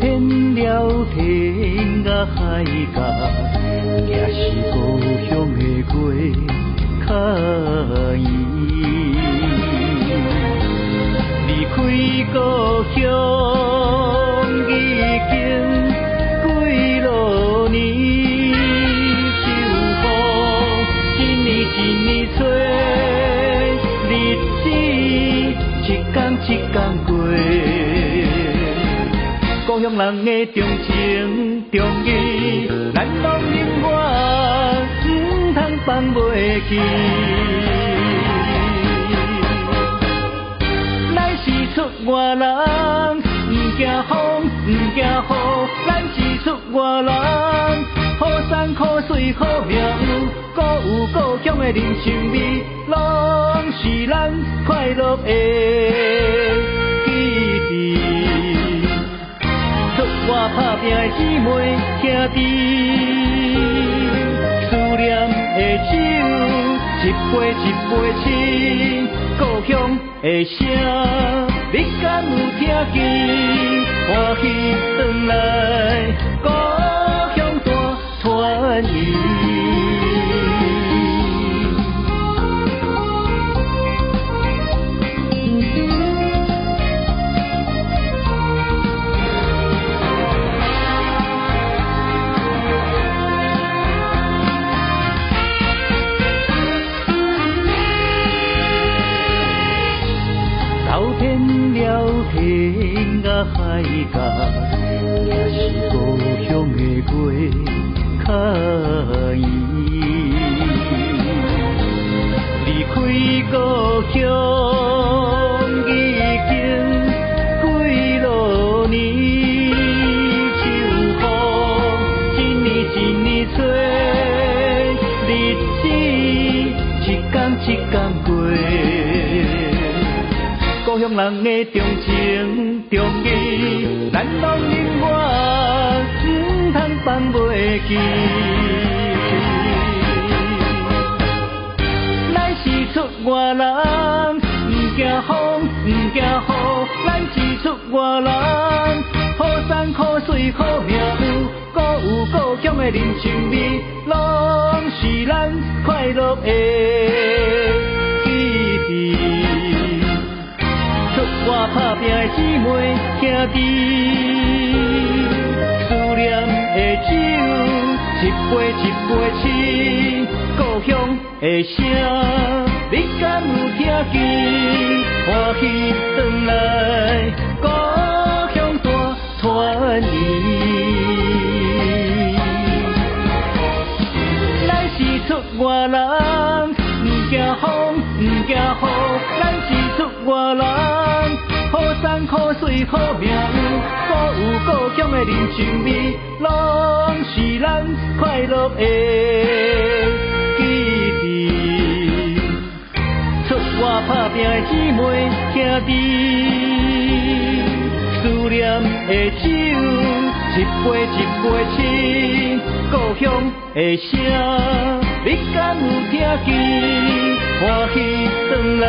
遍了天涯海角，也是故乡的月较圆。离开故乡已经几落年，秋雨一年一年吹，日子一天一天过。故乡人的重情重义，咱拢永远唔通放袂记。咱是出外人，唔惊风唔惊雨，咱是出外人，好山好水好命有，故有故乡的人情味，拢是咱快乐的记忆。我打拼的姊妹兄弟，思念的酒一杯一杯醒，故乡的声你敢有听见？欢喜转来，故乡大团圆。遍了天涯海角，也是故乡的月较圆。离开故乡已经几落年，秋雨一年一年吹，日子一天一天过。故乡人的重情重义，咱拢永远唔通放袂记。咱是出外人，唔惊风唔惊雨，咱是出外人，好山好水好命有，故有故乡的人情味，拢是咱快乐的记忆。我打拼的姊妹兄弟，思念的酒一杯一杯醒，故乡的声你敢有听见？欢喜转来，故乡大团圆。咱是出外人，唔惊风唔惊雨，咱是出外人。好山好水好命有，故有故乡的人情味，拢是咱快乐的记忆。出外打拼的姊妹兄弟，思念的酒一杯一杯醒，故乡的声你敢有听见？欢喜转来。